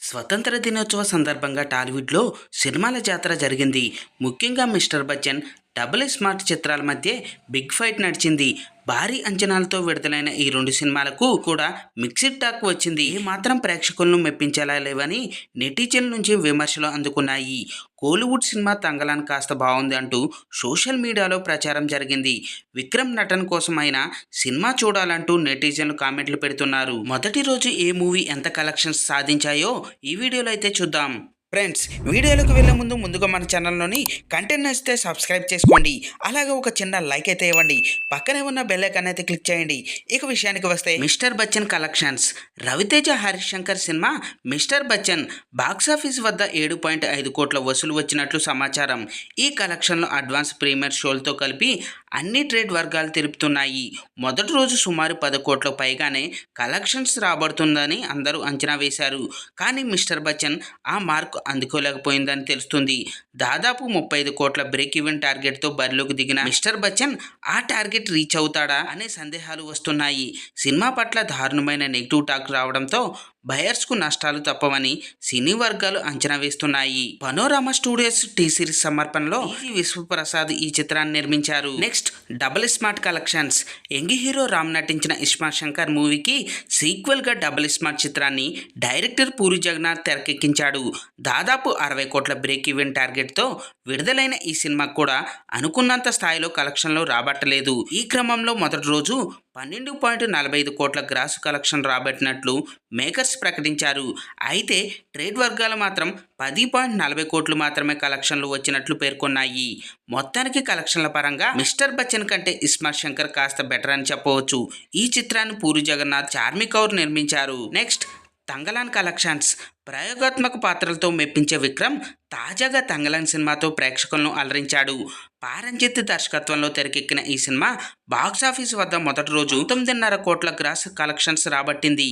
స్వతంత్ర దినోత్సవ సందర్భంగా టాలీవుడ్లో సినిమాల జాతర జరిగింది. ముఖ్యంగా మిస్టర్ బచ్చన్, డబుల్ స్మార్ట్ చిత్రాల మధ్య బిగ్ ఫైట్ నడిచింది. భారీ అంచనాలతో విడుదలైన ఈ రెండు సినిమాలకు కూడా మిక్స్డ్ టాక్ వచ్చింది. ఏ మాత్రం ప్రేక్షకులను మెప్పించేలా లేవని నెటిజన్ల నుంచి విమర్శలు అందుకున్నాయి. కోలీవుడ్ సినిమా తంగలాన్ కాస్త బాగుంది అంటూ సోషల్ మీడియాలో ప్రచారం జరిగింది. విక్రమ్ నటన కోసం అయినా సినిమా చూడాలంటూ నెటిజన్లు కామెంట్లు పెడుతున్నారు. మొదటి రోజు ఏ మూవీ ఎంత కలెక్షన్స్ సాధించాయో ఈ వీడియోలో అయితే చూద్దాం. ఫ్రెండ్స్, వీడియోలోకి వెళ్ళే ముందుగా మన ఛానల్లోని కంటెంట్ నచ్చితే సబ్స్క్రైబ్ చేసుకోండి. అలాగే ఒక చిన్న లైక్ అయితే ఇవ్వండి. పక్కనే ఉన్న బెల్ ఐకాన్ అయితే క్లిక్ చేయండి. ఇక విషయానికి వస్తే మిస్టర్ బచ్చన్ కలెక్షన్స్. రవితేజ హరీష్ శంకర్ సినిమా మిస్టర్ బచ్చన్ బాక్సాఫీస్ వద్ద 7.5 కోట్ల వసూలు వచ్చినట్లు సమాచారం. ఈ కలెక్షన్లో అడ్వాన్స్ ప్రీమియర్ షోలతో కలిపి అన్ని ట్రేడ్ వర్గాలు తెలుపుతున్నాయి. మొదటి రోజు సుమారు 10 కోట్ల పైగానే కలెక్షన్స్ రాబడుతుందని అందరూ అంచనా వేశారు. కానీ మిస్టర్ బచ్చన్ ఆ మార్క్ అందుకోలేకపోయిందని తెలుస్తుంది. దాదాపు 35 కోట్ల బ్రేక్ ఈవెన్ టార్గెట్తో బరిలోకి దిగిన మిస్టర్ బచ్చన్ ఆ టార్గెట్ రీచ్ అవుతాడా అనే సందేహాలు వస్తున్నాయి. సినిమా పట్ల దారుణమైన నెగిటివ్ టాక్ రావడంతో బయర్స్కు నష్టాలు తప్పవని సినీ వర్గాలు అంచనా వేస్తున్నాయి. పనోరామా స్టూడియోస్ టీ సిరీస్ సమర్పణలో విశ్వప్రసాద్ ఈ చిత్రాన్ని నిర్మించారు. Next, double smart collections. Young hero Ram నటించిన ఇస్మార్ట్ శంకర్ మూవీకి సీక్వెల్గా డబుల్ స్మార్ట్ చిత్రాన్ని డైరెక్టర్ పూరి జగన్నాథ్ తెరకెక్కించాడు. దాదాపు 60 కోట్ల బ్రేక్ ఈవెన్ టార్గెట్తో విడుదలైన ఈ సినిమా కూడా అనుకున్నంత స్థాయిలో కలెక్షన్లు రాబట్టలేదు. ఈ క్రమంలో మొదటి రోజు 12.45 కోట్ల గ్రాస్ కలెక్షన్ రాబట్టినట్లు మేకర్స్ ప్రకటించారు. అయితే ట్రేడ్ వర్గాలు మాత్రం 10.40 కోట్లు మాత్రమే కలెక్షన్లు వచ్చినట్లు పేర్కొన్నాయి. మొత్తానికి కలెక్షన్ల పరంగా మిస్టర్ బచ్చన్ కంటే ఇస్మార్ట్ శంకర్ కాస్త బెటర్ అని చెప్పవచ్చు. ఈ చిత్రాన్ని పూరి జగన్నాథ్, చార్మి కౌర్ నిర్మించారు. Next, Thangalaan collections. ప్రయోగాత్మక పాత్రలతో మెప్పించే విక్రమ్ తాజాగా తంగలాన్ సినిమాతో ప్రేక్షకులను అలరించాడు. పారంజిత్ దర్శకత్వంలో తెరకెక్కిన ఈ సినిమా బాక్సాఫీస్ వద్ద మొదటి రోజు 9.5 కోట్ల గ్రాస్ కలెక్షన్స్ రాబట్టింది.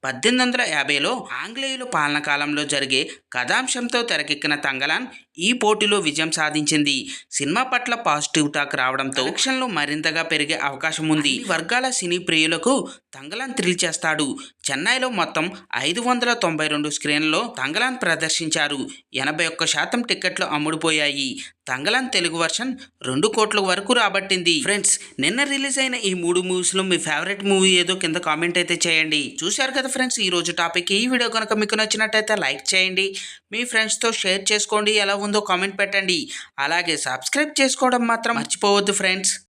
1850లో ఆంగ్లేయుల పాలన కాలంలో జరిగే కథాంశంతో తెరకెక్కిన తంగలాన్ ఈ పోటీలో విజయం సాధించింది. సినిమా పట్ల పాజిటివ్ టాక్ రావడంతో కలెక్షన్లు మరింతగా పెరిగే అవకాశం ఉంది. ఈ వర్గాల సినీ ప్రియులకు తంగలాన్ థ్రిల్ చేస్తాడు. చెన్నైలో మొత్తం 592 స్క్రీన్లలో తంగలాన్ ప్రదర్శించారు. 81% టికెట్లు అమ్ముడుపోయాయి. తంగలాన్ తెలుగు వర్షన్ 2 కోట్ల వరకు రాబట్టింది. ఫ్రెండ్స్, నిన్న రిలీజ్ అయిన ఈ 3 మూవీస్లో మీ ఫేవరెట్ మూవీ ఏదో కింద కామెంట్ అయితే చేయండి. చూశారు కదా ఫ్రెండ్స్, ఈ రోజు టాపిక్. ఈ వీడియో కనుక మీకు నచ్చినట్టయితే లైక్ చేయండి, మీ ఫ్రెండ్స్తో షేర్ చేసుకోండి, ఎలా ఉందో కామెంట్ పెట్టండి. అలాగే సబ్స్క్రైబ్ చేసుకోవడం మాత్రం మర్చిపోవద్దు ఫ్రెండ్స్.